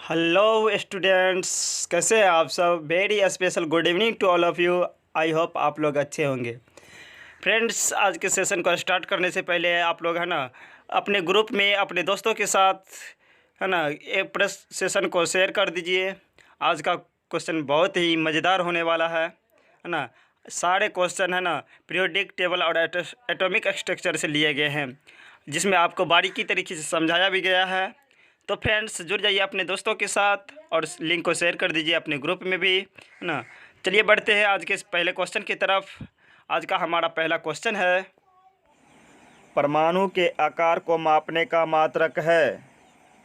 Hello students, कैसे हैं आप सब। Very special good evening to all of you. I hope आप लोग अच्छे होंगे। फ्रेंड्स, आज के सेशन को स्टार्ट करने से पहले आप लोग है ना अपने ग्रुप में अपने दोस्तों के साथ है ना ये सेशन को शेयर कर दीजिए। आज का क्वेश्चन बहुत ही मज़ेदार होने वाला है ना। सारे क्वेश्चन है ना पीरियोडिक टेबल और एटॉमिक स्ट्रक्चर से लिए गए हैं, जिसमें आपको बारीकी तरीके से समझाया भी गया है। तो फ्रेंड्स, जुड़ जाइए अपने दोस्तों के साथ और लिंक को शेयर कर दीजिए अपने ग्रुप में भी, है ना। चलिए बढ़ते हैं आज के पहले क्वेश्चन की तरफ। आज का हमारा पहला क्वेश्चन है, परमाणु के आकार को मापने का मात्रक है।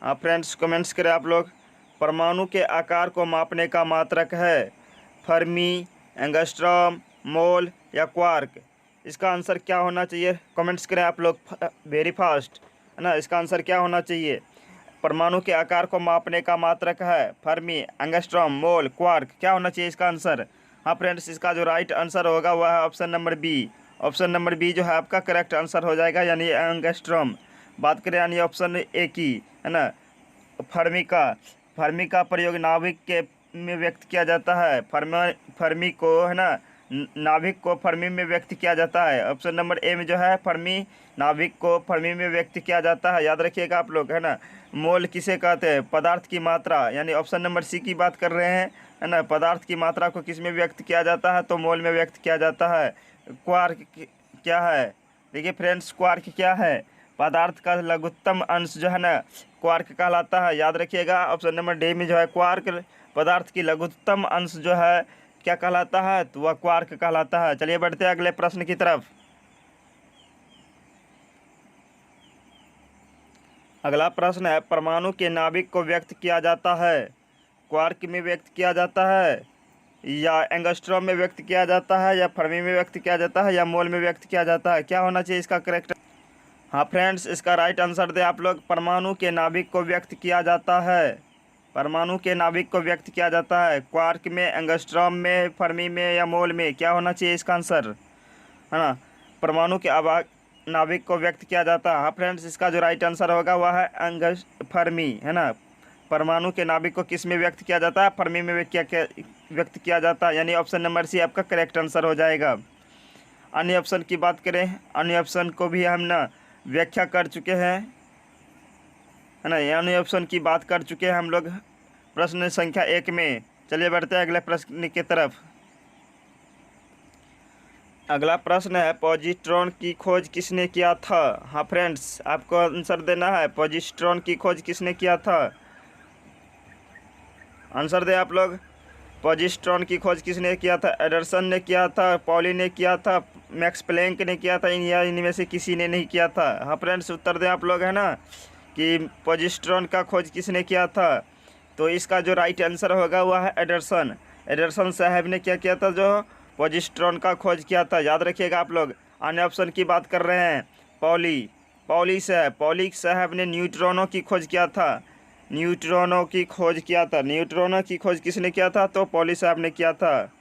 हाँ फ्रेंड्स, कमेंट्स करें आप लोग। परमाणु के आकार को मापने का मात्रक है फर्मी, एंगस्ट्रॉम, मोल या क्वार्क। इसका आंसर क्या होना चाहिए? कमेंट्स करें आप लोग वेरी फास्ट, है ना। इसका आंसर क्या होना चाहिए? परमाणु के आकार को मापने का मात्रक है फर्मी, एंगस्ट्रॉम, मोल, क्वार्क। क्या होना चाहिए इसका आंसर? हाँ फ्रेंड्स, इसका जो राइट आंसर होगा वह है option number B. Option number B जो है आपका करेक्ट आंसर हो जाएगा, यानी एंगस्ट्रॉम। बात करें यानी ऑप्शन ए की, है ना, फर्मी का प्रयोग नाभिक के में व्यक्त किया जाता है। फर्मी को है ना नाभिक को फर्मी में व्यक्त किया जाता है। ऑप्शन नंबर ए में जो है फर्मी, नाभिक को फर्मी में व्यक्त किया जाता है। याद रखिएगा आप लोग, है ना। मोल किसे कहते हैं? पदार्थ की मात्रा, यानी ऑप्शन नंबर सी की बात कर रहे हैं, है ना। पदार्थ की मात्रा को किस में व्यक्त किया जाता है? तो मोल में व्यक्त किया जाता है। क्वार्क क्या है? देखिए फ्रेंड्स, क्वार्क क्या है? पदार्थ का लघुत्तम अंश जो है ना क्वार्क कहलाता है। याद रखिएगा, ऑप्शन नंबर डी में जो है क्वार्क, पदार्थ की लघुत्तम अंश जो है क्या कहलाता है? तो वह क्वार्क कहलाता है। चलिए बढ़ते हैं अगले प्रश्न की तरफ। अगला प्रश्न है, परमाणु के नाभिक को व्यक्त किया जाता है क्वार्क में व्यक्त किया जाता है, या एंगस्ट्रॉम में व्यक्त किया जाता है, या फर्मी में व्यक्त किया जाता है, या मोल में व्यक्त किया जाता है? क्या होना चाहिए इसका करेक्ट? हाँ फ्रेंड्स, इसका राइट आंसर दे आप लोग। परमाणु के नाभिक को व्यक्त किया जाता है। परमाणु के नाभिक को व्यक्त किया जाता है क्वार्क में, एंगस्ट्रॉम में, फर्मी में या मोल में। क्या होना चाहिए इसका आंसर? है ना, परमाणु के नाभिक को व्यक्त किया जाता है। हाँ फ्रेंड्स, इसका जो राइट आंसर होगा वह है फर्मी, है ना। परमाणु के नाभिक को किस में व्यक्त किया जाता है? फर्मी में व्यक्त किया जाता है, यानी ऑप्शन नंबर सी आपका करेक्ट आंसर हो जाएगा। अन्य ऑप्शन की बात करें, अन्य ऑप्शन को भी हम ना व्याख्या कर चुके हैं, है ना। अन्य ऑप्शन की बात कर चुके हैं हम लोग प्रश्न संख्या 1 में। चलिए बढ़ते हैं अगले प्रश्न की तरफ। अगला प्रश्न है, पॉजिट्रॉन की खोज किसने किया था? हाँ फ्रेंड्स, आपको आंसर देना है। पॉजिट्रॉन की खोज किसने किया था? आंसर दे आप लोग। पॉजिट्रॉन की खोज किसने किया था? एडरसन ने किया था, पॉली ने किया था, मैक्स प्लैंक ने किया था, या इनमें से किसी ने नहीं किया था? हाँ फ्रेंड्स, उत्तर दें आप लोग, है ना, कि पॉजिट्रॉन का खोज किसने किया था। तो इसका जो राइट आंसर होगा वह है एडरसन। एडरसन साहब ने क्या किया था? जो पॉजिट्रॉन का खोज किया था। याद रखिएगा आप लोग। अन्य ऑप्शन की बात कर रहे हैं, पॉली साहब ने न्यूट्रॉनों की खोज किया था। न्यूट्रॉनों की खोज किया था। न्यूट्रॉनों की खोज किसने किया था? तो पॉली साहब ने किया था।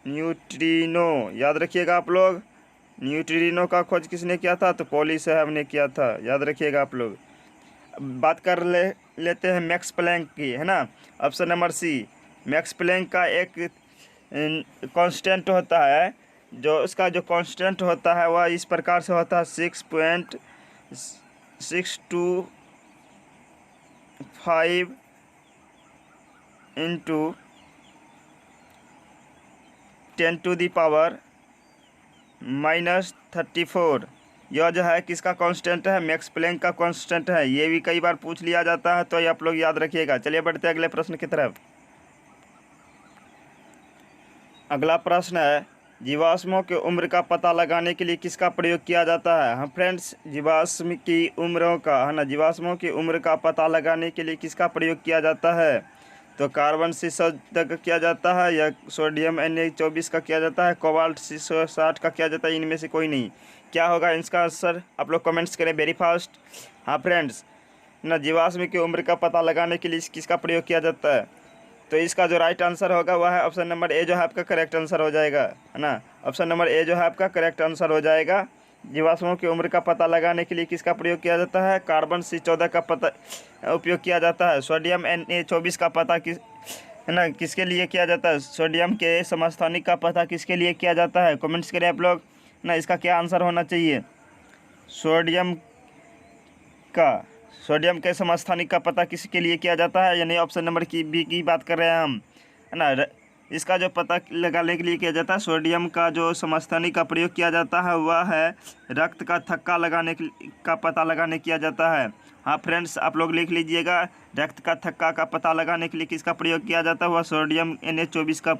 न्यूट्रिनो, याद रखिएगा आप लोग। न्यूट्रिनो का खोज किसने किया था? तो पॉली साहब ने किया था। याद रखिएगा आप लोग। बात कर लेते हैं मैक्स प्लैंक की, है ना। Option number C, Max Planck का एक कांस्टेंट होता है, जो उसका जो कांस्टेंट होता है वह इस प्रकार से होता है, 6.625 इंटू 10⁻⁻34। यह जो है किसका कांस्टेंट है? मैक्स प्लैंक का कांस्टेंट है। ये भी कई बार पूछ लिया जाता है, तो ये आप लोग याद रखिएगा। चलिए बढ़ते हैं अगले प्रश्न की तरफ। अगला प्रश्न है, जीवाश्मों की उम्र का पता लगाने के लिए किसका प्रयोग किया जाता है? हाँ फ्रेंड्स, जीवाश्म की उम्रों का, है ना, जीवाश्मों की उम्र का पता लगाने के लिए किसका प्रयोग किया जाता है? तो कार्बन 610 का किया जाता है, या सोडियम Na24 का किया जाता है, कोबाल्ट 660 का किया जाता है? इनमें से कोई नहीं। क्या होगा इसका आंसर? आप लोग कमेंट्स करें वेरी फास्ट। हाँ फ्रेंड्स, ना, जीवाश्म की उम्र का पता लगाने के लिए किसका प्रयोग किया जाता है? तो इसका जो राइट आंसर होगा वह है ऑप्शन नंबर ए, जो है आपका करेक्ट आंसर हो जाएगा, है ना। ऑप्शन नंबर ए जो है आपका करेक्ट आंसर हो जाएगा, जीवाश्मों की उम्र का पता लगाने के लिए किसका प्रयोग किया जाता है? कार्बन 14 का पता उपयोग किया जाता है। सोडियम Na24 का पता है ना किसके लिए किया जाता है? सोडियम के समस्थानिक का पता किसके लिए किया जाता है? कमेंट्स करें आप लोग ना, इसका क्या आंसर होना चाहिए? सोडियम के समस्थानिक का पता किसके लिए किया जाता है? यानी ऑप्शन नंबर बी की बात कर रहे हैं हम, है ना। इसका जो पता लगाने के लिए किया जाता है, सोडियम का जो समस्थानिक का प्रयोग किया जाता है वह है रक्त का थक्का का पता लगाने किया जाता है। हाँ फ्रेंड्स, आप लोग लिख लीजिएगा, रक्त का थक्का का पता लगाने के लिए किसका प्रयोग किया जाता है? वह सोडियम Na24 का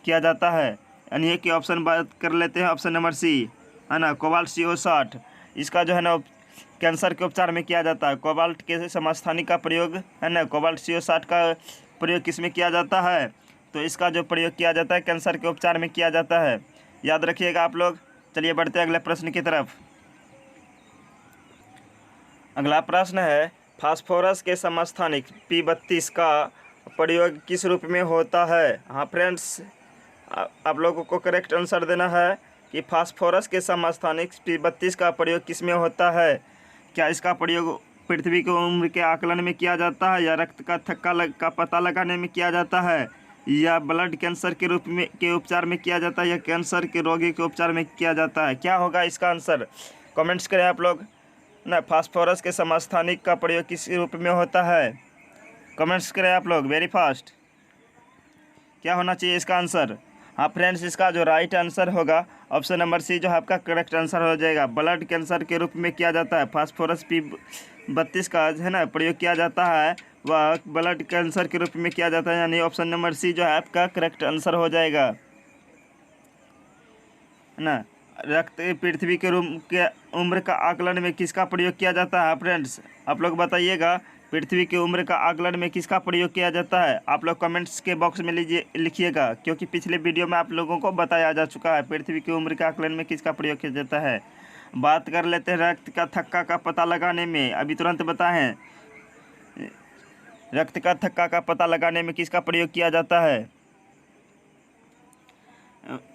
किया जाता है। यानी कि ऑप्शन बात कर लेते हैं, ऑप्शन नंबर सी, है ना, कोबाल्ट CO60। इसका जो है ना कैंसर के उपचार में किया जाता है। कोबाल्ट के समस्थानिक का प्रयोग, है ना, कोबाल्ट CO60 का प्रयोग किस में किया जाता है? तो इसका जो प्रयोग किया जाता है कैंसर के उपचार में किया जाता है, याद रखिएगा आप लोग। चलिए बढ़ते हैं अगले प्रश्न की तरफ। अगला प्रश्न है, फास्फोरस के समस्थानिक P32 का प्रयोग किस रूप में होता है? हाँ फ्रेंड्स, आप लोगों को करेक्ट आंसर देना है कि फास्फोरस के समस्थानिक P32 का प्रयोग किस में होता है? क्या इसका प्रयोग पृथ्वी की उम्र के आकलन में किया जाता है, या रक्त का थक्का का पता लगाने में किया जाता है, या ब्लड कैंसर के रूप में के उपचार में किया जाता है, या कैंसर के रोगी के उपचार में किया जाता है? क्या होगा इसका आंसर? कमेंट्स करें आप लोग ना। फास्फोरस के समस्थानिक का प्रयोग किस रूप में होता है? कमेंट्स करें आप लोग वेरी फास्ट। क्या होना चाहिए इसका आंसर? हाँ फ्रेंड्स, इसका जो राइट आंसर होगा ऑप्शन नंबर सी जो है आपका करेक्ट आंसर हो जाएगा। ब्लड कैंसर के रूप में किया जाता है। फास्फोरस P32 का है ना प्रयोग किया जाता है, वह ब्लड कैंसर के रूप में किया जाता है। यानी ऑप्शन नंबर सी जो है आपका करेक्ट आंसर हो जाएगा, है ना। रक्त पृथ्वी के उम्र का आकलन में किसका प्रयोग किया जाता है? फ्रेंड्स आप लोग बताइएगा, पृथ्वी की उम्र का आकलन में किसका प्रयोग किया जाता है? आप लोग कमेंट्स के बॉक्स में लिखिएगा, क्योंकि पिछले वीडियो में आप लोगों को बताया जा चुका है पृथ्वी की उम्र के आकलन में किसका प्रयोग किया जाता है। बात कर लेते हैं रक्त का थक्का का पता लगाने में। अभी तुरंत बताएं, रक्त का थक्का का पता लगाने में किसका प्रयोग किया जाता है?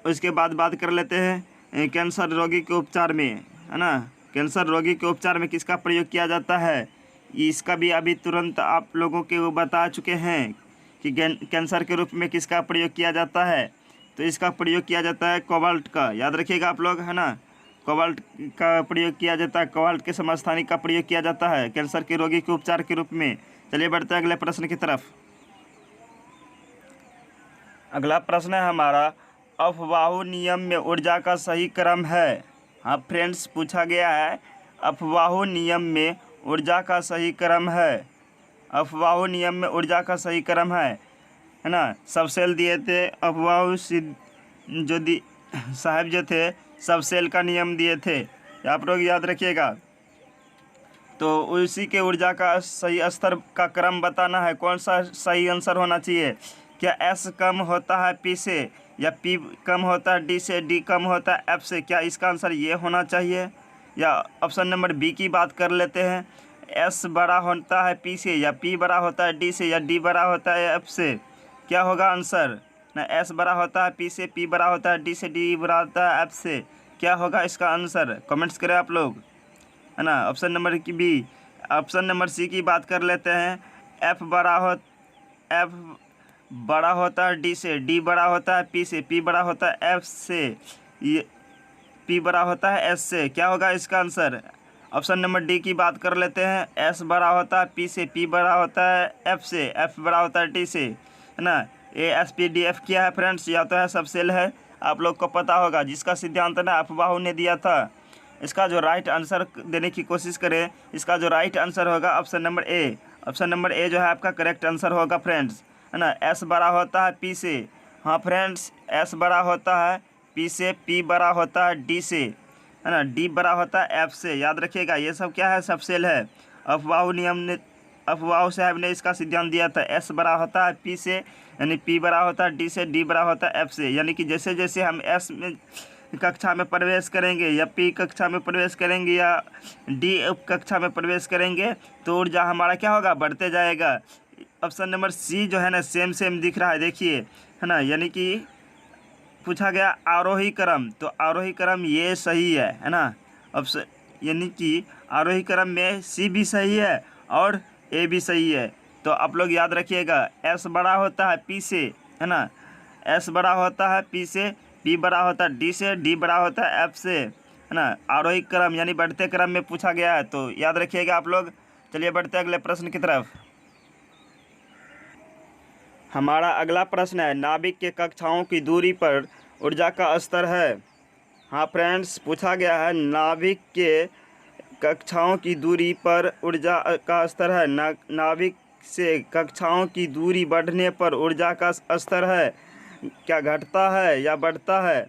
उसके बाद बात कर लेते हैं कैंसर रोगी के उपचार में, है ना। कैंसर रोगी के उपचार में किसका प्रयोग किया जाता है? इसका भी अभी तुरंत आप लोगों के वो बता चुके हैं कि कैंसर के रूप में किसका प्रयोग किया जाता है। तो इसका प्रयोग किया जाता है कोबाल्ट का, याद रखिएगा आप लोग, है ना। कोबाल्ट का प्रयोग किया जाता है, कोबाल्ट के समस्थानिक का प्रयोग किया जाता है कैंसर के रोगी के उपचार के रूप में। चलिए बढ़ते हैं अगले प्रश्न की तरफ। अगला प्रश्न है हमारा, अफवाहु नियम में ऊर्जा का सही क्रम है? हाँ फ्रेंड्स, पूछा गया है अफवाहु नियम में ऊर्जा का सही क्रम है। अफवाहु नियम में ऊर्जा का सही क्रम है ना। सब सेल दिए थे अफवाहु साहब जो थे, सब सेल का नियम दिए थे, आप लोग याद रखिएगा। तो उसी के ऊर्जा का सही स्तर का क्रम बताना है। कौन सा सही आंसर होना चाहिए? क्या S कम होता है P से, या P कम होता है D से, D कम होता है F से? क्या इसका आंसर ये होना चाहिए? या ऑप्शन नंबर बी की बात कर लेते हैं, S बड़ा होता है P से, या P बड़ा होता है D से, या D बड़ा होता है F से? क्या होगा आंसर? ना S बड़ा होता है P से, P बड़ा होता है D से, D बड़ा होता है F से? क्या होगा इसका आंसर? कमेंट्स करें आप लोग, है ना। ऑप्शन नंबर की बी। ऑप्शन नंबर सी की बात कर लेते हैं, F बड़ा होता है D से, D बड़ा होता है P से, P बड़ा होता है F से, ये P बड़ा होता है S से। क्या होगा इसका आंसर? ऑप्शन नंबर डी की बात कर लेते हैं, S बड़ा होता है P से, P बड़ा होता है F से, F बड़ा होता है D से, है ना। ASPDF क्या है फ्रेंड्स? या तो है सब सेल है, आप लोग को पता होगा, जिसका सिद्धांत ना अफवाहु ने दिया था। इसका जो राइट आंसर देने की कोशिश करें, इसका जो राइट आंसर होगा option number A. Option number A जो है आपका करेक्ट आंसर होगा फ्रेंड्स, है ना। S बड़ा होता है P से, हाँ फ्रेंड्स, S बड़ा होता है P से, P बड़ा होता है D से, है ना, D बड़ा होता है F से। याद रखिएगा, ये सब क्या है? सब सेल है। अफवाहु साहब ने इसका सिद्धांत दिया था, S बड़ा होता है P से, यानी P बड़ा होता है D से, D बड़ा होता है F से। यानी कि जैसे जैसे हम S में कक्षा में प्रवेश करेंगे, या P कक्षा में प्रवेश करेंगे, या D कक्षा में प्रवेश करेंगे, तो ऊर्जा हमारा क्या होगा? बढ़ते जाएगा। ऑप्शन नंबर सी जो है ना सेम दिख रहा है, देखिए, है ना। यानी कि पूछा गया आरोही क्रम, तो आरोही क्रम ये सही है ना। ऑप्शन यानी कि आरोही क्रम में सी भी सही है और ए भी सही है। तो आप लोग याद रखिएगा, एस बड़ा होता है पी से, है ना, एस बड़ा होता है पी से, पी बड़ा होता है डी से, डी बड़ा होता है एफ से, है ना। आरोही क्रम यानी बढ़ते क्रम में पूछा गया है, तो याद रखिएगा आप लोग। चलिए बढ़ते अगले प्रश्न की तरफ। हमारा अगला प्रश्न है, नाभिक के कक्षाओं की दूरी पर ऊर्जा का स्तर है। हाँ फ्रेंड्स, पूछा गया है नाभिक के कक्षाओं की दूरी पर ऊर्जा का स्तर है। नाभिक से कक्षाओं की दूरी बढ़ने पर ऊर्जा का स्तर है, क्या घटता है या बढ़ता है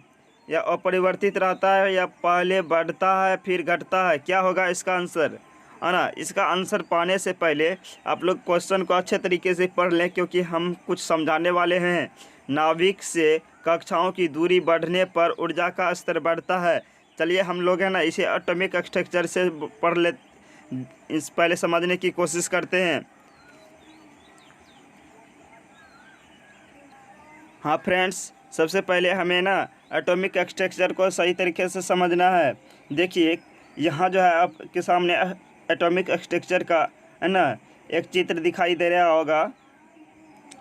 या अपरिवर्तित रहता है या पहले बढ़ता है फिर घटता है? क्या होगा इसका आंसर, है ना। इसका आंसर पाने से पहले आप लोग क्वेश्चन को अच्छे तरीके से पढ़ लें, क्योंकि हम कुछ समझाने वाले हैं। नाभिक से कक्षाओं की दूरी बढ़ने पर ऊर्जा का स्तर बढ़ता है। चलिए हम लोग है ना इसे एटॉमिक स्ट्रक्चर से पढ़ ले, इस पहले समझने की कोशिश करते हैं। हाँ फ्रेंड्स, सबसे पहले हमें ना एटॉमिक स्ट्रक्चर को सही तरीके से समझना है। देखिए यहाँ जो है आपके सामने एटॉमिक स्ट्रक्चर का, है ना, एक चित्र दिखाई दे रहा होगा।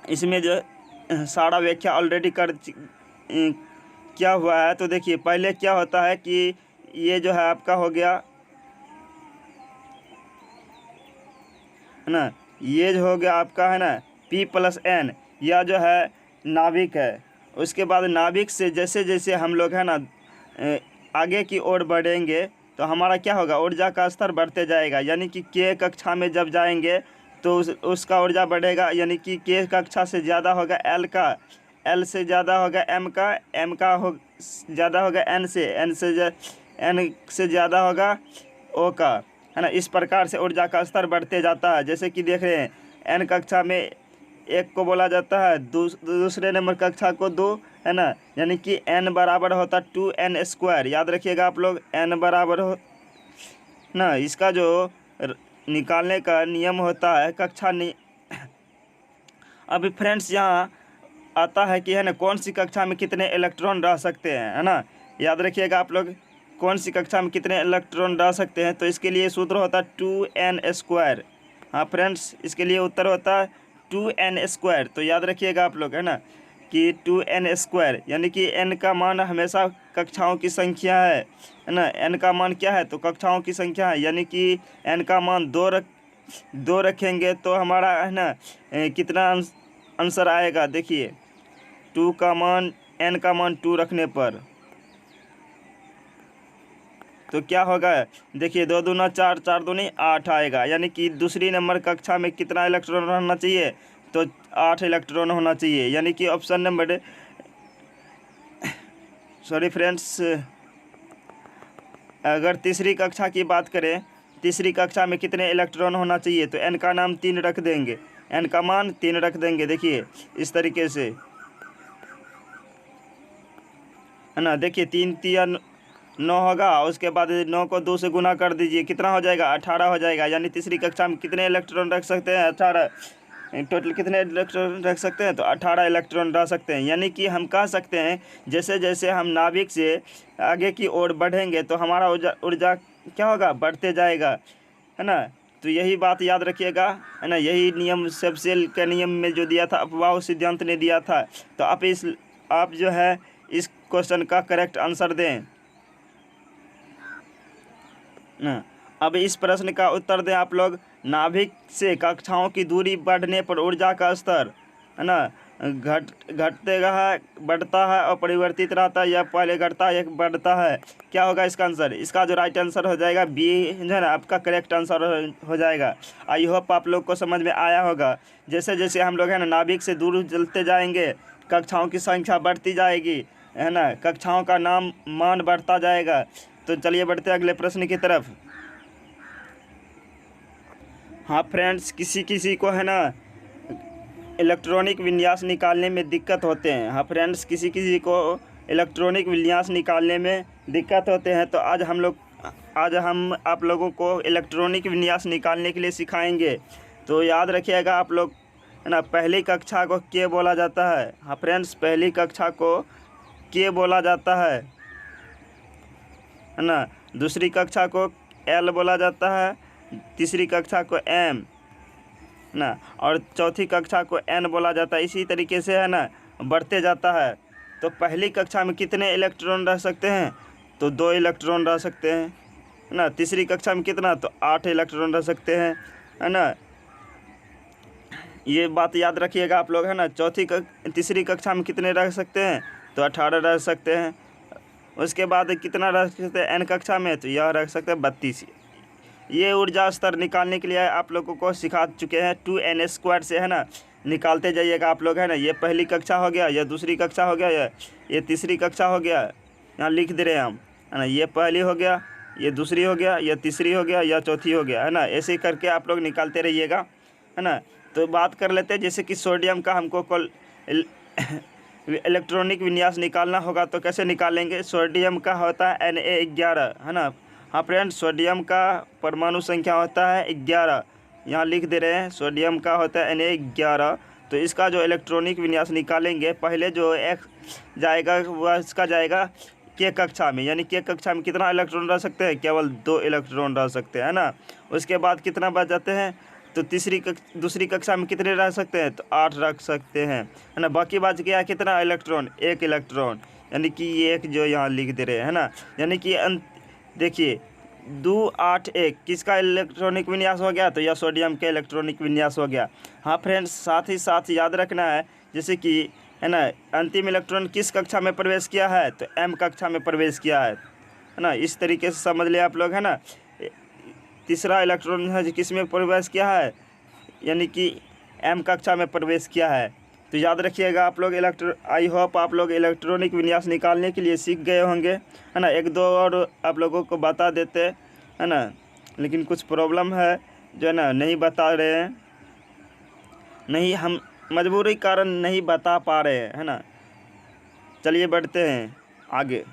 इसमें जो सारा व्याख्या ऑलरेडी क्या हुआ है। तो देखिए पहले क्या होता है कि ये जो है आपका हो गया, है ना, ये जो हो गया आपका, है ना, P+N, यह जो है नाभिक है। उसके बाद नाभिक से जैसे जैसे हम लोग है ना आगे की ओर बढ़ेंगे तो हमारा क्या होगा, ऊर्जा का स्तर बढ़ते जाएगा। यानी कि के कक्षा में जब जाएंगे तो उसका ऊर्जा बढ़ेगा, यानी कि के कक्षा से ज़्यादा होगा एल का, एल से ज़्यादा होगा एम का, एम का ज़्यादा होगा एन से, एन से ज़्यादा होगा ओ का, है ना। इस प्रकार से ऊर्जा का स्तर बढ़ते जाता है। जैसे कि देख रहे हैं एन कक्षा में एक को बोला जाता है, दूसरे नंबर कक्षा को दो, है ना, यानी कि n बराबर होता 2n²। याद रखिएगा आप लोग, n बराबर हो ना, इसका जो निकालने का नियम होता है कक्षा अभी फ्रेंड्स यहाँ आता है कि, है ना, कौन सी कक्षा में कितने इलेक्ट्रॉन रह सकते हैं, है ना। याद रखिएगा आप लोग, कौन सी कक्षा में कितने इलेक्ट्रॉन रह सकते हैं। तो इसके लिए सूत्र होता है 2n²। हाँ फ्रेंड्स, इसके लिए उत्तर होता है 2n²। तो याद रखिएगा आप लोग, है ना, कि 2n², यानी कि n का मान हमेशा कक्षाओं की संख्या है ना। n का मान क्या है, तो कक्षाओं की संख्या है, यानी कि n का मान दो रखेंगे तो हमारा, है ना, कितना आंसर आएगा। देखिए 2 का मान, n का मान 2 रखने पर तो क्या होगा, देखिए 2 दूना 4, 4 दूनी 8 आएगा। यानी कि दूसरी नंबर कक्षा में कितना इलेक्ट्रॉन होना चाहिए, तो 8 इलेक्ट्रॉन होना चाहिए। यानी कि ऑप्शन नंबर, सॉरी फ्रेंड्स, अगर तीसरी कक्षा की बात करें, तीसरी कक्षा में कितने इलेक्ट्रॉन होना चाहिए, तो n का नाम 3 रख देंगे, n का मान 3 रख देंगे। देखिए इस तरीके से, है ना। देखिए 3 3 9 होगा, उसके बाद 9 को 2 से गुना कर दीजिए, कितना हो जाएगा, 18 हो जाएगा। यानी तीसरी कक्षा में कितने इलेक्ट्रॉन रख सकते हैं, 18। टोटल कितने इलेक्ट्रॉन रख सकते हैं, तो 18 इलेक्ट्रॉन रख सकते हैं। यानी कि हम कह सकते हैं जैसे जैसे हम नाभिक से आगे की ओर बढ़ेंगे तो हमारा ऊर्जा क्या होगा, बढ़ते जाएगा, है ना। तो यही बात याद रखिएगा, है ना। यही नियम सेल के नियम में जो दिया था, अपवाह सिद्धांत ने दिया था। तो आप जो है इस क्वेश्चन का करेक्ट आंसर दें ना। अब इस प्रश्न का उत्तर दें आप लोग। नाभिक से कक्षाओं की दूरी बढ़ने पर ऊर्जा का स्तर, है ना, घटते है, बढ़ता है और परिवर्तित रहता है, या पहले घटता है या बढ़ता है? क्या होगा इसका आंसर? इसका जो राइट आंसर हो जाएगा बी, जो है ना, आपका करेक्ट आंसर हो जाएगा। आई होप आप लोग को समझ में आया होगा। जैसे जैसे हम लोग, है ना, नाभिक से दूर चलते जाएंगे, कक्षाओं की संख्या बढ़ती जाएगी, है ना, कक्षाओं का मान बढ़ता जाएगा। तो चलिए बढ़ते अगले प्रश्न की तरफ। हाँ फ्रेंड्स, किसी किसी को, है ना, इलेक्ट्रॉनिक विन्यास निकालने में दिक्कत होते हैं। हाँ फ्रेंड्स, किसी किसी को इलेक्ट्रॉनिक विन्यास निकालने में दिक्कत होते हैं। तो आज हम आप लोगों को इलेक्ट्रॉनिक विन्यास निकालने के लिए सिखाएंगे। तो याद रखिएगा आप लोग, है ना, पहली कक्षा को के बोला जाता है। हाँ फ्रेंड्स, पहली कक्षा को के बोला जाता है ना। दूसरी कक्षा को L बोला जाता है, तीसरी कक्षा को M ना, और चौथी कक्षा को N बोला जाता है। इसी तरीके से है ना बढ़ते जाता है। तो पहली कक्षा में कितने इलेक्ट्रॉन रह सकते हैं? तो 2 इलेक्ट्रॉन रह सकते हैं, है ना। तीसरी कक्षा में कितना? तो 8 इलेक्ट्रॉन रह सकते हैं, है ना। ये बात याद रखिएगा आप लोग, है ना। तीसरी कक्षा में कितने रह सकते हैं? तो 18 रह सकते हैं। उसके बाद कितना रह सकते हैं N कक्षा में? तो यह रह सकते हैं 32। ये ऊर्जा स्तर निकालने के लिए आप लोगों को सिखा चुके हैं 2n² से, है ना। निकालते जाइएगा आप लोग, है ना। ये पहली कक्षा हो गया, यह दूसरी कक्षा हो गया, ये तीसरी कक्षा हो गया, यहाँ लिख दे रहे हैं हम, है ना। ये पहली हो गया, ये दूसरी हो गया, यह तीसरी हो गया, यह चौथी हो गया, है ना। ऐसे ही करके आप लोग निकालते रहिएगा, है ना। तो बात कर लेते हैं, जैसे कि सोडियम का हमको कल इलेक्ट्रॉनिक विन्यास निकालना होगा तो कैसे निकालेंगे। सोडियम का होता है Na11, है ना। हाँ फ्रेंड, सोडियम का परमाणु संख्या होता है 11, यहाँ लिख दे रहे हैं। सोडियम का होता है Na11। तो इसका जो इलेक्ट्रॉनिक विन्यास निकालेंगे, पहले जो X जाएगा वह इसका जाएगा K कक्षा में, यानी K कक्षा में कितना इलेक्ट्रॉन रह सकते हैं? केवल 2 इलेक्ट्रॉन रह सकते हैं, है ना। उसके बाद कितना बच जाते हैं? तो दूसरी कक्षा में कितने रह सकते हैं? तो 8 रख सकते हैं, है ना। बाकी बच गया कितना इलेक्ट्रॉन? 1 इलेक्ट्रॉन, यानी कि ये एक जो यहाँ लिख दे रहे हैं, है ना। यानी कि देखिए 2 8 1 किसका इलेक्ट्रॉनिक विन्यास हो गया? तो यह सोडियम का इलेक्ट्रॉनिक विन्यास हो गया। हाँ फ्रेंड्स, साथ ही साथ याद रखना है, जैसे कि है ना, अंतिम इलेक्ट्रॉन किस कक्षा में प्रवेश किया है? तो M कक्षा में प्रवेश किया है ना। इस तरीके से समझ ले आप लोग, है ना। तीसरा इलेक्ट्रॉन है जो किस में प्रवेश किया है? यानी कि M कक्षा में प्रवेश किया है। तो याद रखिएगा आप लोग। आई होप आप लोग इलेक्ट्रॉनिक विन्यास निकालने के लिए सीख गए होंगे, है ना। एक दो और आप लोगों को बता देते, है ना, लेकिन कुछ प्रॉब्लम है जो है ना नहीं बता रहे हैं, नहीं, हम मजबूरी कारण नहीं बता पा रहे हैं, है ना। चलिए बढ़ते हैं आगे।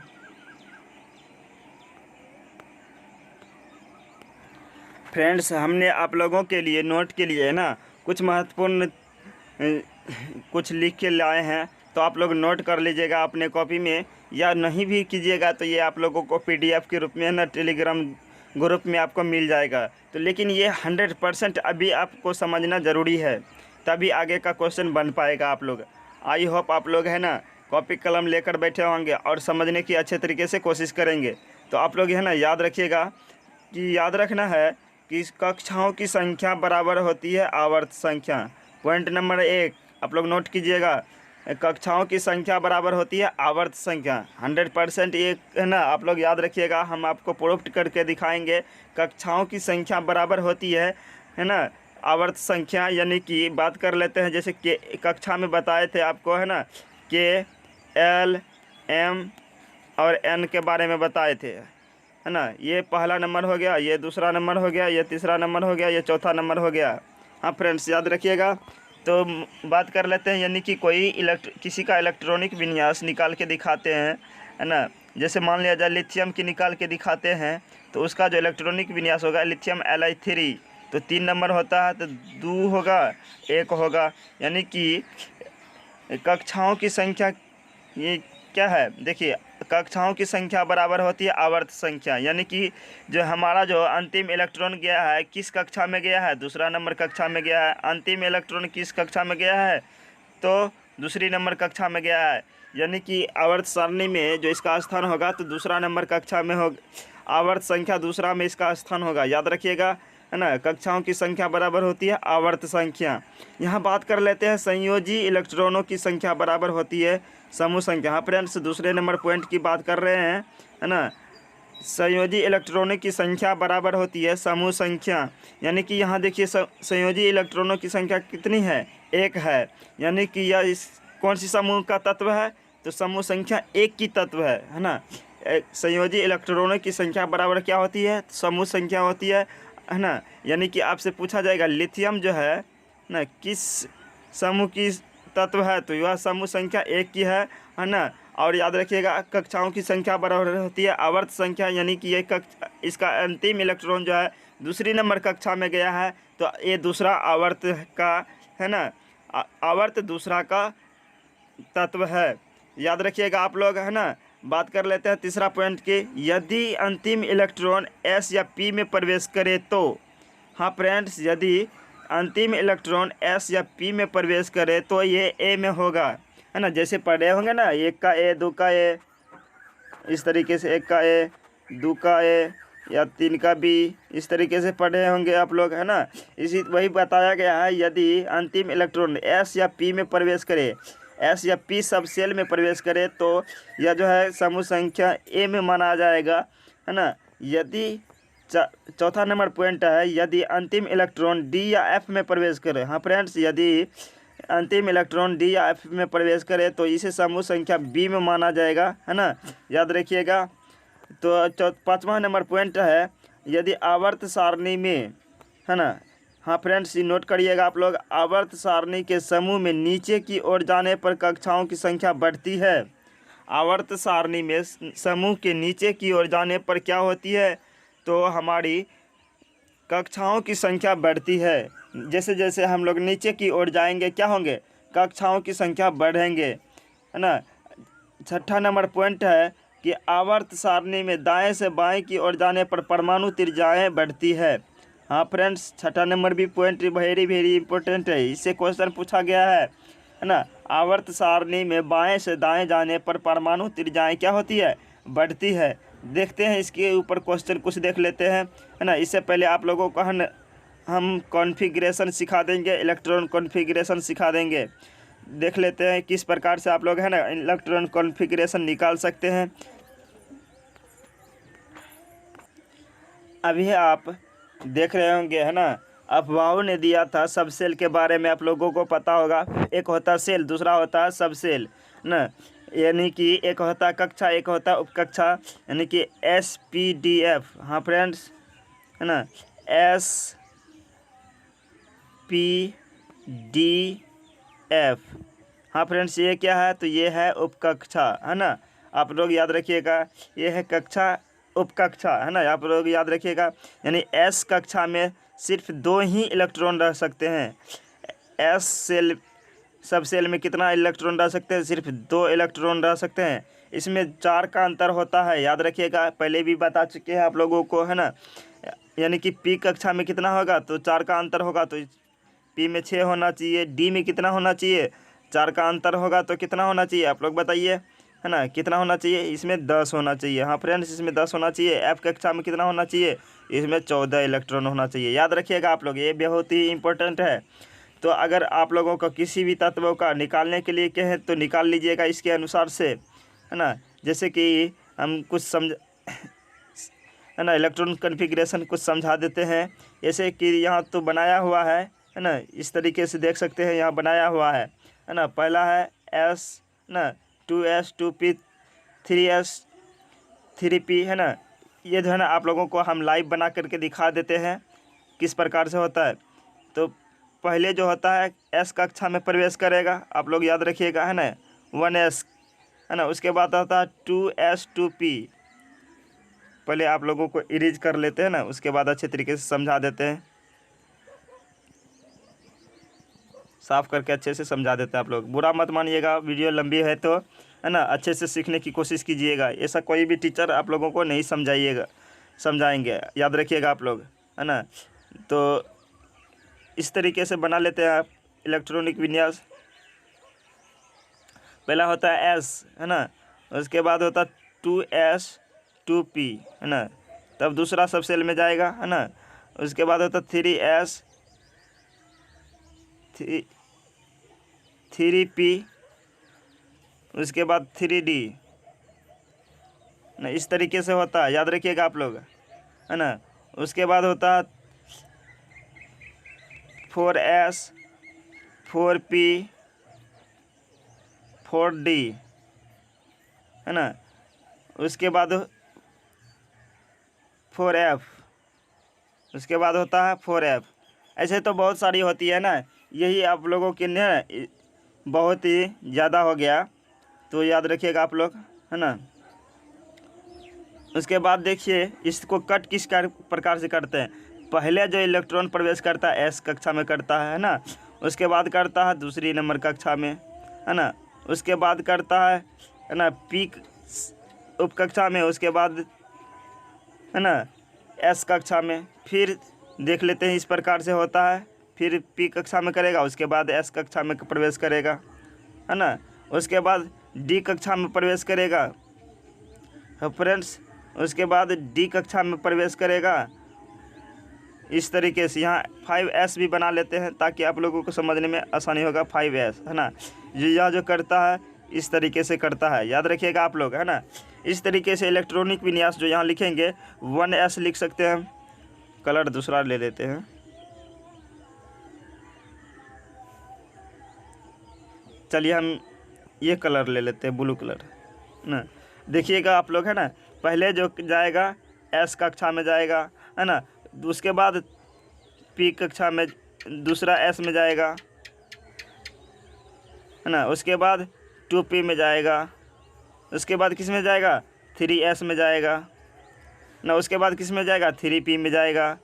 फ्रेंड्स, हमने आप लोगों के लिए नोट के लिए, है ना, कुछ महत्वपूर्ण कुछ लिख के लाए हैं। तो आप लोग नोट कर लीजिएगा अपने कॉपी में, या नहीं भी कीजिएगा तो ये आप लोगों को PDF के रूप में, है ना, टेलीग्राम ग्रुप में आपको मिल जाएगा। तो लेकिन ये 100% अभी आपको समझना ज़रूरी है, तभी आगे का क्वेश्चन बन पाएगा आप लोग। आई होप आप लोग, है ना, कॉपी कलम लेकर बैठे होंगे और समझने की अच्छे तरीके से कोशिश करेंगे। तो आप लोग, है ना, याद रखिएगा कि याद रखना है कि कक्षाओं की संख्या बराबर होती है आवर्त संख्या। पॉइंट नंबर 1 आप लोग नोट कीजिएगा, कक्षाओं की संख्या बराबर होती है आवर्त संख्या। 100% ये, है ना, आप लोग याद रखिएगा। हम आपको प्रूफ करके दिखाएंगे। कक्षाओं की संख्या बराबर होती है ना, आवर्त संख्या। यानी कि बात कर लेते हैं, जैसे के कक्षा में बताए थे आपको, है ना, K L M और N के बारे में बताए थे, है ना। ये पहला नंबर हो गया, ये दूसरा नंबर हो गया, ये तीसरा नंबर हो गया, ये चौथा नंबर हो गया। हाँ फ्रेंड्स, याद रखिएगा। तो बात कर लेते हैं, यानी कि किसी का इलेक्ट्रॉनिक विन्यास निकाल के दिखाते हैं, है ना। जैसे मान लिया जाए लिथियम की निकाल के दिखाते हैं, तो उसका जो इलेक्ट्रॉनिक विन्यास होगा लिथियम Li3, तो 3 नंबर होता है, तो 2 होगा, 1 होगा। यानी कि कक्षाओं की संख्या ये क्या है? देखिए, कक्षाओं की संख्या बराबर होती है आवर्त संख्या। यानी कि जो हमारा जो अंतिम इलेक्ट्रॉन गया है किस कक्षा में गया है? दूसरा नंबर कक्षा में गया है। अंतिम इलेक्ट्रॉन किस कक्षा में गया है? तो दूसरी नंबर कक्षा में गया है। यानी कि आवर्त सारणी में जो इसका स्थान होगा तो दूसरा नंबर कक्षा में हो, आवर्त संख्या दूसरा में इसका स्थान होगा। याद रखिएगा, है ना। कक्षाओं की संख्या बराबर होती है आवर्त संख्या। यहाँ बात कर लेते हैं, संयोजी इलेक्ट्रॉनों की संख्या बराबर होती है समूह संख्या। हाँ फ्रेंड्स, दूसरे नंबर पॉइंट की बात कर रहे हैं, है ना। संयोजी इलेक्ट्रॉनों की संख्या बराबर होती है समूह संख्या। यानी कि यहाँ देखिए, संयोजी इलेक्ट्रॉनों की संख्या कितनी है? 1 है। यानी कि यह इस कौन सी समूह का तत्व है? तो समूह संख्या 1 की तत्व है ना। संयोजी इलेक्ट्रॉनों की संख्या बराबर क्या होती है? समूह संख्या होती है ना। यानी कि आपसे पूछा जाएगा लिथियम जो है ना किस समूह की तत्व है? तो यह समूह संख्या 1 की है ना। और याद रखिएगा, कक्षाओं की संख्या बराबर होती है आवर्त संख्या। यानी कि ये इसका अंतिम इलेक्ट्रॉन जो है दूसरी नंबर कक्षा में गया है, तो ये दूसरा आवर्त का, है ना, आवर्त दूसरा का तत्व है। याद रखिएगा आप लोग, है ना। बात कर लेते हैं तीसरा पॉइंट की, यदि अंतिम इलेक्ट्रॉन एस या पी में प्रवेश करे तो। हाँ फ्रेंड्स, यदि अंतिम इलेक्ट्रॉन एस या पी में प्रवेश करे तो ये ए में होगा, है ना। जैसे पढ़े होंगे ना, एक का ए, दो का ए, इस तरीके से एक का ए, दो का ए या तीन का बी, इस तरीके से पढ़े होंगे आप लोग, है ना। इसी वही बताया गया है, यदि अंतिम इलेक्ट्रॉन एस या पी में प्रवेश करे, एस या पी सब सेल में प्रवेश करे तो यह जो है समूह संख्या ए में माना जाएगा, है ना। यदि चौथा नंबर पॉइंट है, यदि अंतिम इलेक्ट्रॉन डी या एफ में प्रवेश करे। हाँ फ्रेंड्स, यदि अंतिम इलेक्ट्रॉन डी या एफ में प्रवेश करे तो इसे समूह संख्या बी में माना जाएगा, है ना, याद रखिएगा। तो पाँचवा नंबर पॉइंट है, यदि आवर्त सारणी में, है ना। हाँ फ्रेंड्स, ये नोट करिएगा आप लोग, आवर्त सारणी के समूह में नीचे की ओर जाने पर कक्षाओं की संख्या बढ़ती है। आवर्त सारणी में समूह के नीचे की ओर जाने पर क्या होती है, तो हमारी कक्षाओं की संख्या बढ़ती है। जैसे जैसे हम लोग नीचे की ओर जाएंगे क्या होंगे, कक्षाओं की संख्या बढ़ेंगे, है ना। छठा नंबर पॉइंट है कि आवर्त सारणी में दाएं से बाएं की ओर जाने पर परमाणु त्रिज्याएं बढ़ती है। हाँ फ्रेंड्स, छठा नंबर भी पॉइंट वेरी इंपॉर्टेंट है, इससे क्वेश्चन पूछा गया है ना। आवर्त सारणी में बाएं से दाएं जाने पर परमाणु त्रिज्याएं क्या होती है, बढ़ती है। देखते हैं इसके ऊपर क्वेश्चन कुछ देख लेते हैं, है ना। इससे पहले आप लोगों को हम कॉन्फ़िगरेशन सिखा देंगे, इलेक्ट्रॉन कॉन्फ़िगरेशन सिखा देंगे। देख लेते हैं किस प्रकार से आप लोग, है ना, इलेक्ट्रॉन कॉन्फ़िगरेशन निकाल सकते हैं। अभी आप देख रहे होंगे, है ना, अफवाहों ने दिया था सब सेल के बारे में, आप लोगों को पता होगा। एक होता सेल, दूसरा होता है सब सेल, ना। यानी कि एक होता कक्षा, एक होता उपकक्षा, यानी कि SPDF। हाँ फ्रेंड्स, है ना, SPDF। हाँ फ्रेंड्स, ये क्या है, तो ये है उपकक्षा, है ना। आप लोग याद रखिएगा, ये है कक्षा, उपकक्षा, है ना। आप लोग याद रखिएगा, यानी S कक्षा में सिर्फ 2 ही इलेक्ट्रॉन रह सकते हैं। S सेल, सब सेल में कितना इलेक्ट्रॉन रह सकते हैं, सिर्फ 2 इलेक्ट्रॉन रह सकते हैं। इसमें 4 का अंतर होता है, याद रखिएगा, पहले भी बता चुके हैं आप लोगों को, है ना। यानी कि P कक्षा में कितना होगा, तो 4 का अंतर होगा, तो P में 6 होना चाहिए। D में कितना होना चाहिए, 4 का अंतर होगा तो कितना होना चाहिए, आप लोग बताइए, है ना, कितना होना चाहिए, इसमें 10 होना चाहिए। हाँ फ्रेंड्स, इसमें 10 होना चाहिए। F कक्षा में कितना होना चाहिए, इसमें 14 इलेक्ट्रॉन होना चाहिए। याद रखिएगा आप लोग, ये बहुत ही इंपॉर्टेंट है। तो अगर आप लोगों को किसी भी तत्वों का निकालने के लिए कहें तो निकाल लीजिएगा इसके अनुसार से, है ना। जैसे कि हम कुछ है ना, इलेक्ट्रॉन कॉन्फ़िगरेशन कुछ समझा देते हैं। जैसे कि यहाँ तो बनाया हुआ है ना, इस तरीके से देख सकते हैं, यहाँ बनाया हुआ है ना। पहला है S, ना, 2S 2P 3S 3P, है ना। ये जो है ना, आप लोगों को हम लाइव बना करके दिखा देते हैं किस प्रकार से होता है। तो पहले जो होता है S कक्षा में प्रवेश करेगा, आप लोग याद रखिएगा, है ना, 1S, है ना। उसके बाद आता है 2S 2P। पहले आप लोगों को इरेज कर लेते हैं ना, उसके बाद अच्छे तरीके से समझा देते हैं, साफ करके अच्छे से समझा देते हैं। आप लोग बुरा मत मानिएगा, वीडियो लंबी है तो, है ना, अच्छे से सीखने की कोशिश कीजिएगा। ऐसा कोई भी टीचर आप लोगों को नहीं समझाएंगे, याद रखिएगा आप लोग, है ना। तो इस तरीके से बना लेते हैं आप इलेक्ट्रॉनिक विन्यास। पहला होता है S, है ना, उसके बाद होता है 2S 2P, है ना, तब दूसरा सब सेल में जाएगा, है ना। उसके बाद होता है 3S 3P, उसके बाद 3D ना, इस तरीके से होता है, याद रखिएगा आप लोग, है ना। उसके बाद होता है 4S 4P 4D, है ना। उसके बाद 4F, उसके बाद होता है 4F। ऐसे तो बहुत सारी होती है ना, यही आप लोगों के लिए बहुत ही ज़्यादा हो गया, तो याद रखिएगा आप लोग, है ना। उसके बाद देखिए इसको कट किस प्रकार से करते हैं। पहले जो इलेक्ट्रॉन प्रवेश करता है S कक्षा में करता है ना, उसके बाद करता है दूसरी नंबर कक्षा में, है ना। उसके बाद करता है ना उपकक्षा में, उसके बाद है ना एस कक्षा में। फिर देख लेते हैं इस प्रकार से होता है। फिर पी कक्षा में करेगा, उसके बाद एस कक्षा में प्रवेश करेगा, है ना। उसके बाद डी कक्षा में प्रवेश करेगा फ्रेंड्स, उसके बाद डी कक्षा में प्रवेश करेगा। इस तरीके से यहाँ 5S भी बना लेते हैं ताकि आप लोगों को समझने में आसानी होगा। 5S है ना, यह जो करता है इस तरीके से करता है, याद रखिएगा आप लोग, है ना। इस तरीके से इलेक्ट्रॉनिक विन्यास जो यहाँ लिखेंगे 1S लिख सकते हैं। कलर दूसरा ले लेते हैं। चलिए हम ये कलर ले लेते हैं, ब्लू कलर ना। देखिएगा आप लोग, है ना, पहले जो जाएगा एस कक्षा में जाएगा, है ना। उसके बाद पी कक्षा में दूसरा एस में जाएगा, है ना। उसके बाद 2P में जाएगा। उसके बाद किस में जाएगा, 3S में जाएगा ना। उसके बाद किस में जाएगा, 3P में जाएगा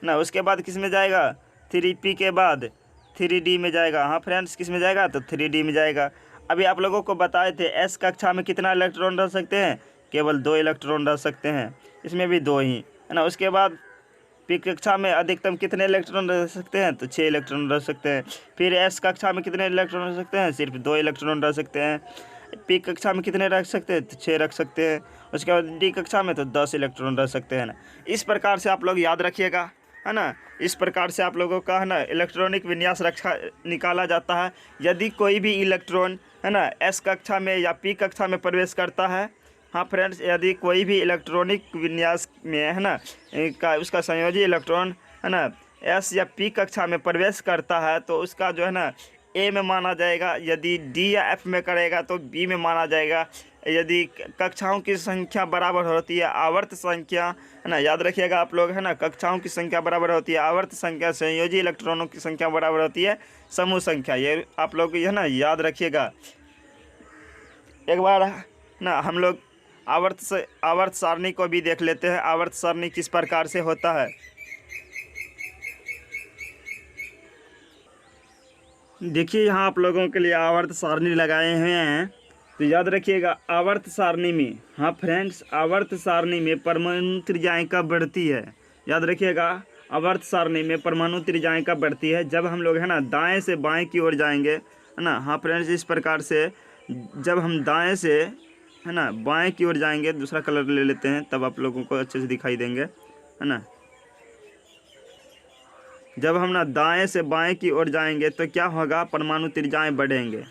ना। उसके बाद किस में जाएगा, 3P के बाद 3D में जाएगा। हाँ फ्रेंड्स, किस में जाएगा, तो 3D में जाएगा। अभी आप लोगों को बताए थे एस कक्षा में कितना इलेक्ट्रॉन रह सकते हैं, केवल 2 इलेक्ट्रॉन रह सकते हैं, इसमें भी 2 ही, है ना। उसके बाद पी कक्षा में अधिकतम कितने इलेक्ट्रॉन रह सकते हैं, तो 6 इलेक्ट्रॉन रह सकते हैं। फिर एस कक्षा में कितने इलेक्ट्रॉन रह सकते हैं, सिर्फ 2 इलेक्ट्रॉन रह सकते हैं। पी कक्षा में कितने रख सकते हैं, तो 6 रख सकते हैं। उसके बाद डी कक्षा में तो 10 इलेक्ट्रॉन रह सकते हैं ना। इस प्रकार से आप लोग याद रखिएगा, है ना। इस प्रकार से आप लोगों का, है ना, इलेक्ट्रॉनिक विन्यास रक्षा निकाला जाता है। यदि कोई भी इलेक्ट्रॉन, है ना, एस कक्षा में या पी कक्षा में प्रवेश करता है, हाँ फ्रेंड्स, यदि कोई भी इलेक्ट्रॉनिक विन्यास में, है ना, उसका संयोजी इलेक्ट्रॉन, है ना, एस या पी कक्षा में प्रवेश करता है तो उसका जो है ना ए में माना जाएगा। यदि डी या एफ में करेगा तो बी में माना जाएगा। यदि कक्षाओं की संख्या बराबर होती है आवर्त संख्या, है ना, याद रखिएगा आप लोग, है ना, कक्षाओं की संख्या बराबर होती है आवर्त संख्या, संयोजी इलेक्ट्रॉनों की संख्या बराबर होती है समूह संख्या। ये आप लोग, है ना, याद रखिएगा। एक बार ना हम लोग आवर्त सारणी को भी देख लेते हैं। आवर्त सारणी किस प्रकार से होता है, देखिए यहाँ आप लोगों के लिए आवर्त सारणी लगाए हुए हैं। तो याद रखिएगा आवर्त सारणी में, हाँ फ्रेंड्स, आवर्त सारणी में परमाणु त्रिज्याएं कब बढ़ती है, याद रखिएगा। आवर्त सारणी में परमाणु त्रिज्याएं कब बढ़ती है, जब हम लोग, है ना, दाएं से बाएं की ओर जाएंगे, है ना। हाँ फ्रेंड्स, इस प्रकार से जब हम दाएं से, है ना, बाएं की ओर जाएंगे, दूसरा कलर ले लेते हैं तब आप लोगों को अच्छे से दिखाई देंगे, है ना। जब हम ना दाएं से बाएं की ओर जाएंगे तो क्या होगा, परमाणु त्रिज्याएं बढ़ेंगे।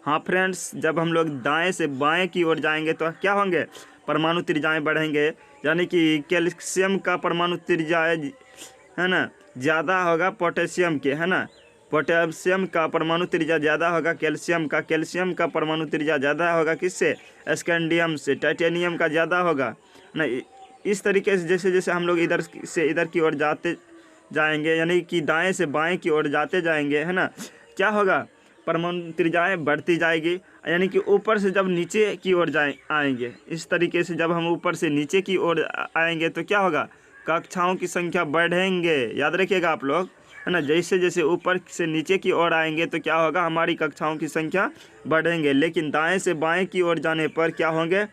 हाँ फ्रेंड्स, जब हम लोग दाएं से बाएं की ओर जाएंगे तो क्या होंगे, परमाणु त्रिज्याएं बढ़ेंगे। यानी कि कैल्शियम का परमाणु त्रिज्या, है ना, ज़्यादा होगा पोटेशियम के, है ना। पोटेशियम का परमाणु त्रिज्या ज़्यादा होगा कैल्शियम का परमाणु त्रिज्या ज़्यादा होगा किससे, स्कैंडियम से। टाइटेनियम का ज़्यादा होगा ना। इस तरीके से जैसे जैसे हम लोग इधर से इधर की ओर जाते जाएंगे, यानी कि दाएं से बाएं की ओर जाते जाएंगे, है ना, क्या होगा, परमाणु त्रिज्याएं बढ़ती जाएगी। यानी कि ऊपर से जब नीचे की ओर आएंगे, इस तरीके से जब हम ऊपर से नीचे की ओर आएंगे तो क्या होगा, कक्षाओं की संख्या बढ़ेंगे। याद रखिएगा आप लोग, है ना। जैसे जैसे ऊपर से नीचे की ओर आएंगे तो क्या होगा, हमारी कक्षाओं की संख्या बढ़ेंगे। लेकिन दाएं से बाएं की ओर जाने पर क्या होंगे,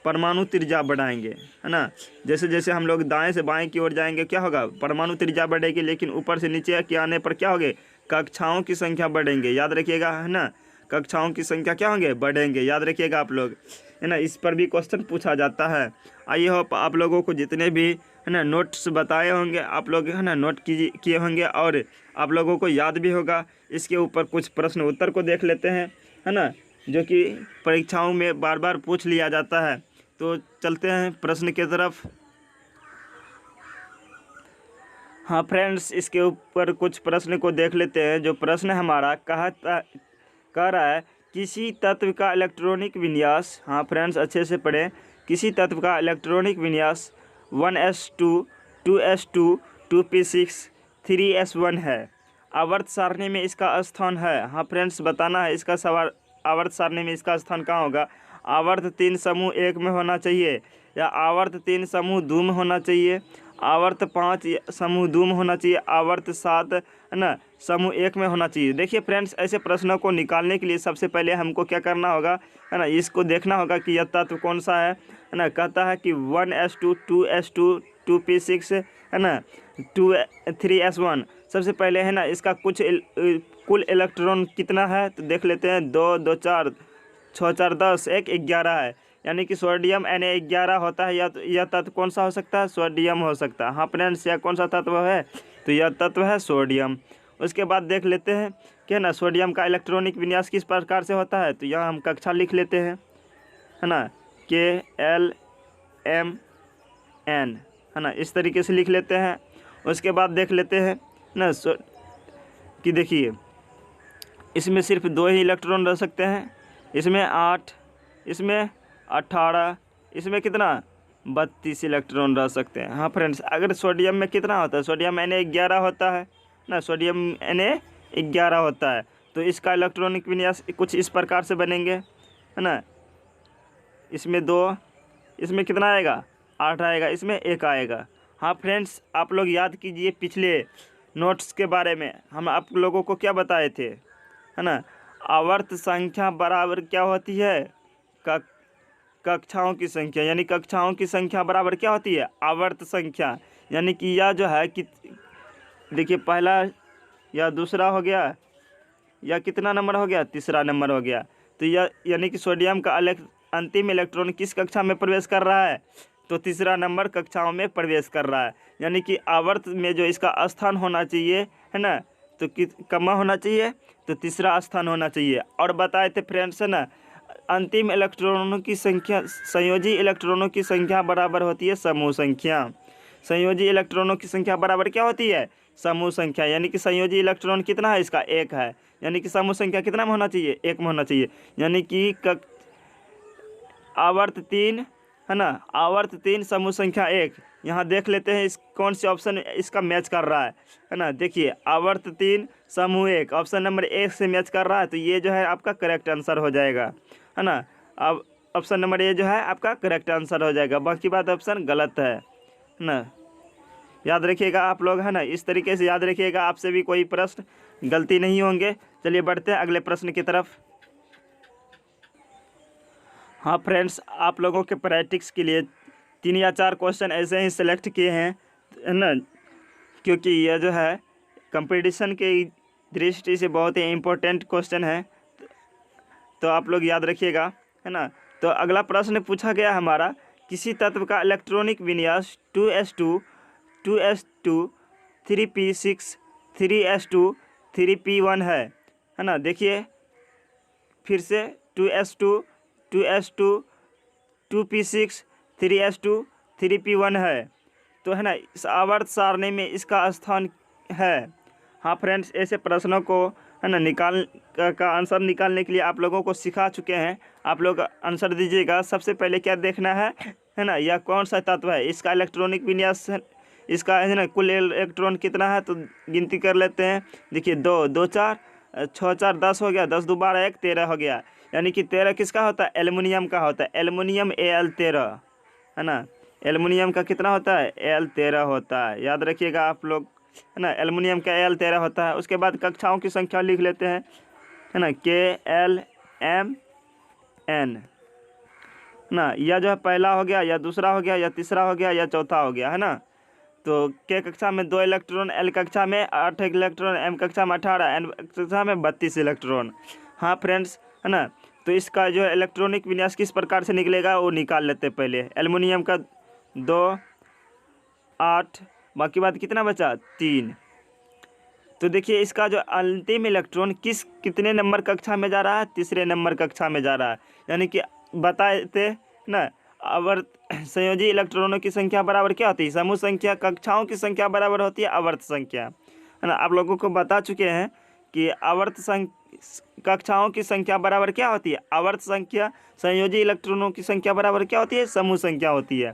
परमाणु त्रिज्या बढ़ाएंगे, है ना। जैसे जैसे हम लोग दाएं से बाएं की ओर जाएंगे क्या होगा, परमाणु त्रिज्या बढ़ेगी। लेकिन ऊपर से नीचे के आने पर क्या होंगे, कक्षाओं की संख्या बढ़ेंगे। याद रखिएगा, है ना, कक्षाओं की संख्या क्या होंगे, बढ़ेंगे। याद रखिएगा आप लोग, है ना। इस पर भी क्वेश्चन पूछा जाता है। आई होप आप लोगों को जितने भी, है ना, नोट्स बताए होंगे आप लोग, है ना, नोट किए होंगे और आप लोगों को याद भी होगा। इसके ऊपर कुछ प्रश्न उत्तर को देख लेते हैं, है ना, जो कि परीक्षाओं में बार बार पूछ लिया जाता है। तो चलते हैं प्रश्न की तरफ। हाँ फ्रेंड्स, इसके ऊपर कुछ प्रश्न को देख लेते हैं। जो प्रश्न हमारा कह रहा है, किसी तत्व का इलेक्ट्रॉनिक विन्यास, हाँ फ्रेंड्स अच्छे से पढ़ें, किसी तत्व का इलेक्ट्रॉनिक विन्यास 1s2 2s2 2p6 3s1 है। आवर्त सारणी में इसका स्थान है, हाँ फ्रेंड्स बताना है इसका सवाल। आवर्त सारणी में इसका स्थान कहाँ होगा, आवर्त 3 समूह 1 में होना चाहिए, या आवर्त 3 समूह 2 में होना चाहिए, आवर्त 5 समूह 2 में होना चाहिए, आवर्त 7 है ना, समूह एक में होना चाहिए। देखिए फ्रेंड्स, ऐसे प्रश्नों को निकालने के लिए सबसे पहले हमको क्या करना होगा, है ना, इसको देखना होगा कि यह तत्व कौन सा है ना। कहता है कि 1s2 2s2 2p6 है ना 3s1। सबसे पहले है ना इसका कुल इलेक्ट्रॉन कितना है तो देख लेते हैं। 2 2 4 6 4 10 1 11 है, यानी कि सोडियम Na11 होता है। या तो यह तत्व कौन सा हो सकता है, सोडियम हो सकता है। हाँ फ्रेंड्स, यह कौन सा तत्व है तो यह तत्व है सोडियम। उसके बाद देख लेते हैं कि ना सोडियम का इलेक्ट्रॉनिक विन्यास किस प्रकार से होता है, तो यहाँ हम कक्षा लिख लेते हैं, है ना, KLMN, है ना, इस तरीके से लिख लेते हैं। उसके बाद देख लेते हैं ना कि देखिए इसमें सिर्फ 2 ही इलेक्ट्रॉन रह सकते हैं, इसमें 8, इसमें 18, इसमें कितना 32 इलेक्ट्रॉन रह सकते हैं। हाँ फ्रेंड्स, अगर सोडियम में कितना होता है, सोडियम Na11 होता है ना, सोडियम Na11 होता है, तो इसका इलेक्ट्रॉनिक विन्यास कुछ इस प्रकार से बनेंगे, है ना। इसमें 2, इसमें कितना आएगा 8 आएगा, इसमें 1 आएगा। हाँ फ्रेंड्स, आप लोग याद कीजिए पिछले नोट्स के बारे में हम आप लोगों को क्या बताए थे, है ना, आवर्त संख्या बराबर क्या होती है, कक्षाओं की संख्या, यानी कक्षाओं की संख्या बराबर क्या होती है, आवर्त संख्या। यानी कि यह जो है कि देखिए पहला या दूसरा हो गया, या कितना नंबर हो गया, तीसरा नंबर हो गया। तो यह यानी कि सोडियम का अंतिम इलेक्ट्रॉन किस कक्षा में प्रवेश कर रहा है, तो तीसरा नंबर कक्षाओं में प्रवेश कर रहा है। यानी कि आवर्त में जो इसका स्थान होना चाहिए, है ना, तो कमा होना चाहिए, तो तीसरा स्थान होना चाहिए। और बताए थे फ्रेंड्स, है ना, अंतिम इलेक्ट्रॉनों की संख्या, संयोजी इलेक्ट्रॉनों की संख्या बराबर होती है समूह संख्या। संयोजी इलेक्ट्रॉनों की संख्या बराबर क्या होती है, समूह संख्या। यानी कि संयोजी इलेक्ट्रॉन कितना है, इसका 1 है, यानी कि समूह संख्या कितना में होना चाहिए, 1 में होना चाहिए। यानी कि आवर्त 3, है ना, आवर्त 3 समूह संख्या 1। यहाँ देख लेते हैं इस कौन से ऑप्शन इसका मैच कर रहा है ना। देखिए आवर्त 3 समूह 1 ऑप्शन नंबर 1 से मैच कर रहा है, तो ये जो है आपका करेक्ट आंसर हो जाएगा, है ना। अब ऑप्शन नंबर ए जो है आपका करेक्ट आंसर हो जाएगा, बाकी बात ऑप्शन गलत है ना। याद रखिएगा आप लोग, है ना, इस तरीके से याद रखिएगा, आपसे भी कोई प्रश्न गलती नहीं होंगे। चलिए बढ़ते हैं अगले प्रश्न की तरफ। हाँ फ्रेंड्स, आप लोगों के प्रैक्टिस के लिए 3 या 4 क्वेश्चन ऐसे ही सेलेक्ट किए हैं, है ना, क्योंकि यह जो है कंपटीशन के दृष्टि से बहुत ही इम्पोर्टेंट क्वेश्चन है, तो आप लोग याद रखिएगा, है ना। तो अगला प्रश्न पूछा गया हमारा, किसी तत्व का इलेक्ट्रॉनिक विन्यास 2s2 2s2 3p6 3s2 3p1 है ना। देखिए फिर से 2s2 2s2 2p6 3s2 3p1 है, तो है ना इस आवर्त सारणी में इसका स्थान है। हाँ फ्रेंड्स, ऐसे प्रश्नों को, है ना, का आंसर निकालने के लिए आप लोगों को सिखा चुके हैं। आप लोग आंसर दीजिएगा। सबसे पहले क्या देखना है ना, यह कौन सा तत्व है, इसका इलेक्ट्रॉनिक विन्यास, इसका है ना कुल इलेक्ट्रॉन कितना है, तो गिनती कर लेते हैं। देखिए 2 2 4 6 4 10 हो गया, 10 2 12 1 13 हो गया। यानी कि 13 किसका होता है, एल्युमिनियम का होता है, एल्युमिनियम Al13, है ना। एल्युमिनियम का कितना होता है, Al13 होता है, याद रखिएगा आप लोग, है ना, एल्युमिनियम का Al13 होता है। उसके बाद कक्षाओं की संख्या लिख लेते हैं, है ना, KLMN, ना, यह जो है पहला हो गया, या दूसरा हो गया, या तीसरा हो गया, या चौथा हो गया, है ना। तो K कक्षा में 2 इलेक्ट्रॉन, L कक्षा में 8 इलेक्ट्रॉन, M कक्षा में 18, N कक्षा में 32 इलेक्ट्रॉन। हाँ फ्रेंड्स, है ना, तो इसका जो इलेक्ट्रॉनिक विन्यास किस प्रकार से निकलेगा वो निकाल लेते हैं पहले। एल्युमिनियम का 2 8, बाकी बात कितना बचा 3। तो देखिए इसका जो अंतिम इलेक्ट्रॉन कितने नंबर कक्षा में जा रहा है, तीसरे नंबर कक्षा में जा रहा है। यानी कि बताए थे ना, आवर्त संयोजी इलेक्ट्रॉनों की संख्या बराबर क्या होती है, समूह संख्या, कक्षाओं की संख्या बराबर होती है आवर्त संख्या, है ना। आप लोगों को बता चुके हैं कि कक्षाओं की संख्या बराबर क्या होती है, आवर्त संख्या। संयोजी इलेक्ट्रॉनों की संख्या बराबर क्या होती है, समूह संख्या होती है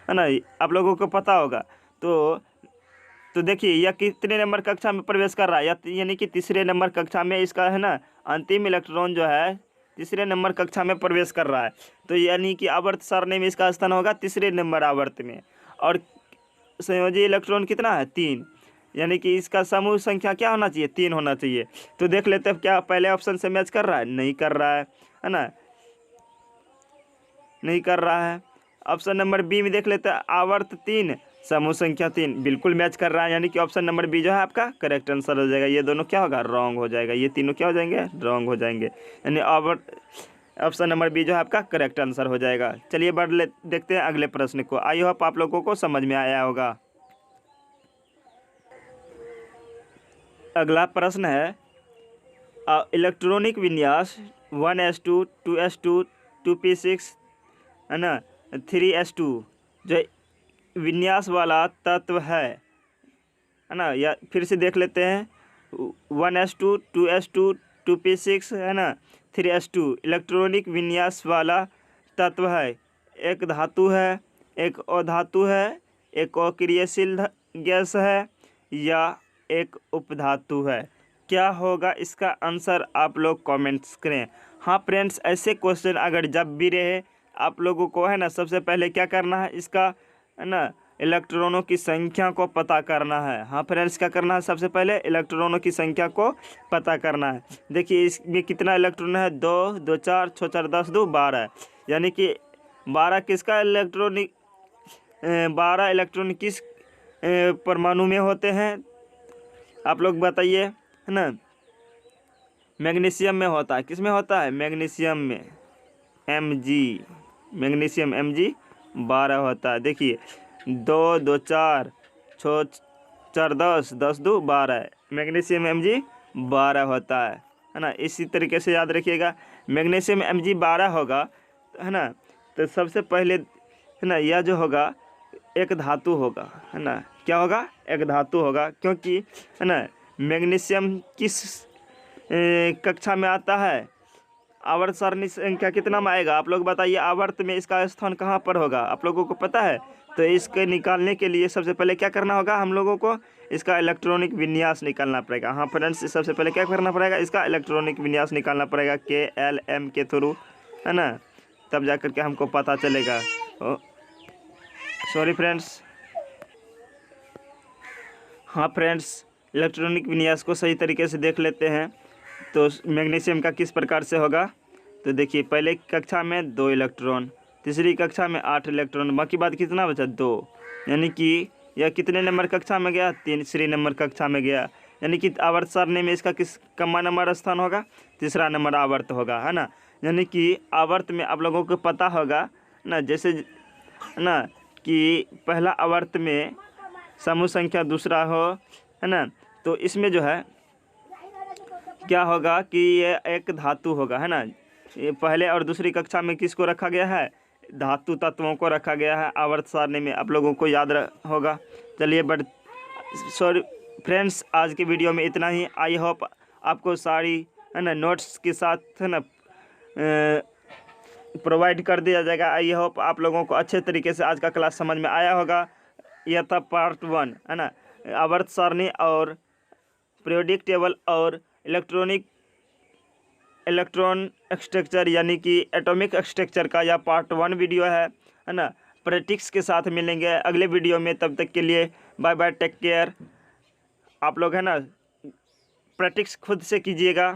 ना, आप लोगों को पता होगा। तो देखिए यह कितने नंबर कक्षा में प्रवेश कर रहा है, यानी कि तीसरे नंबर कक्षा में इसका, है ना, अंतिम इलेक्ट्रॉन जो है तीसरे नंबर कक्षा में प्रवेश कर रहा है। तो यानी कि आवर्त सारणी में इसका स्थान होगा तीसरे नंबर आवर्त में। और संयोजी इलेक्ट्रॉन कितना है 3, यानी कि इसका समूह संख्या क्या होना चाहिए, 3 होना चाहिए। तो देख लेते हैं क्या पहले ऑप्शन से मैच कर रहा है, नहीं कर रहा है ना, नहीं कर रहा है। ऑप्शन नंबर बी में देख लेते हैं, आवर्त 3 समूह संख्या 3, बिल्कुल मैच कर रहा है, यानी कि ऑप्शन नंबर बी जो है आपका करेक्ट आंसर हो जाएगा। ये दोनों क्या होगा, रॉन्ग हो जाएगा, ये तीनों क्या हो जाएंगे, रॉन्ग हो जाएंगे, यानी ऑप्शन नंबर बी जो है आपका करेक्ट आंसर हो जाएगा। चलिए देखते हैं अगले प्रश्न को। आई होप आप लोगों को समझ में आया होगा। अगला प्रश्न है, इलेक्ट्रॉनिक विन्यास 1s2 2s2 2p6 है ना 3s2 जो विन्यास वाला तत्व है ना, या फिर से देख लेते हैं, 1s2 2s2 2p6 है ना 3s2 इलेक्ट्रॉनिक विन्यास वाला तत्व है। एक धातु है, एक अधातु है, एक अक्रियशील गैस है, या एक उपधातु है। क्या होगा इसका आंसर, आप लोग कमेंट्स करें। हाँ फ्रेंड्स, ऐसे क्वेश्चन अगर जब भी रहे आप लोगों को है ना, सबसे पहले क्या करना है, इसका है ना इलेक्ट्रॉनों की संख्या को पता करना है। हाँ फ्रेंड्स, क्या करना है, सबसे पहले इलेक्ट्रॉनों की संख्या को पता करना है। देखिए इसमें कितना इलेक्ट्रॉन है, 2 2 4 6 4 10 2 12, यानी कि 12 किसका इलेक्ट्रॉनिक 12 इलेक्ट्रॉन किस परमाणु में होते हैं, आप लोग बताइए, है ना। मैग्नीशियम में होता है, किस में होता है, मैग्नीशियम में, Mg, मैग्नीशियम Mg 12 होता है। देखिए 2 2 4 6 4 10 10 2 12, मैग्नीशियम Mg 12 होता है ना। इसी तरीके से याद रखिएगा, मैग्नीशियम Mg 12 होगा है ना, तो सबसे पहले है ना यह जो होगा एक धातु होगा, है ना, क्या होगा, एक धातु होगा, क्योंकि है ना मैग्नीशियम किस कक्षा में आता है, आवर्त सारणी संख्या कितना में आएगा, आप लोग बताइए। आवर्त में इसका स्थान कहाँ पर होगा, आप लोगों को पता है। तो इसके निकालने के लिए सबसे पहले क्या करना होगा, हम लोगों को इसका इलेक्ट्रॉनिक विन्यास निकालना पड़ेगा। हाँ फ्रेंड्स, सबसे पहले क्या करना पड़ेगा, इसका इलेक्ट्रॉनिक विन्यास निकालना पड़ेगा KLM के थ्रू, है ना, तब जा कर के हमको पता चलेगा। Sorry friends. हाँ फ्रेंड्स, इलेक्ट्रॉनिक विन्यास को सही तरीके से देख लेते हैं। तो मैग्नीशियम का किस प्रकार से होगा, तो देखिए पहले कक्षा में 2 इलेक्ट्रॉन, तीसरी कक्षा में 8 इलेक्ट्रॉन, बाकी बात कितना बचा, 2, यानी कि यह कितने नंबर कक्षा में गया, तीसरी नंबर कक्षा में गया, यानी कि आवर्त सारणी में इसका किस कम्मा नंबर स्थान होगा, तीसरा नंबर आवर्त होगा, है ना। यानी कि आवर्त में आप लोगों को पता होगा ना, जैसे ना कि पहला आवर्त में समूह संख्या दूसरा हो, है ना, तो इसमें जो है क्या होगा कि ये एक धातु होगा, है ना। ये पहले और दूसरी कक्षा में किसको रखा गया है, धातु तत्वों को रखा गया है आवर्त सारणी में, आप लोगों को याद होगा। चलिए सॉरी फ्रेंड्स, आज के वीडियो में इतना ही। आई होप आपको सारी है ना नोट्स के साथ है ना प्रोवाइड कर दिया जाएगा। आई होप आप लोगों को अच्छे तरीके से आज का क्लास समझ में आया होगा। यह था पार्ट 1, है ना, आवर्त सारणी और पीरियोडिक टेबल और इलेक्ट्रॉन स्ट्रक्चर यानी कि एटॉमिक स्ट्रक्चर का यह पार्ट 1 वीडियो है ना। प्रैक्टिस के साथ मिलेंगे अगले वीडियो में, तब तक के लिए बाय बाय, टेक केयर। आप लोग है ना प्रैक्टिस खुद से कीजिएगा,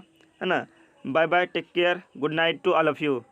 है ना। Bye bye, take care, good night to all of you.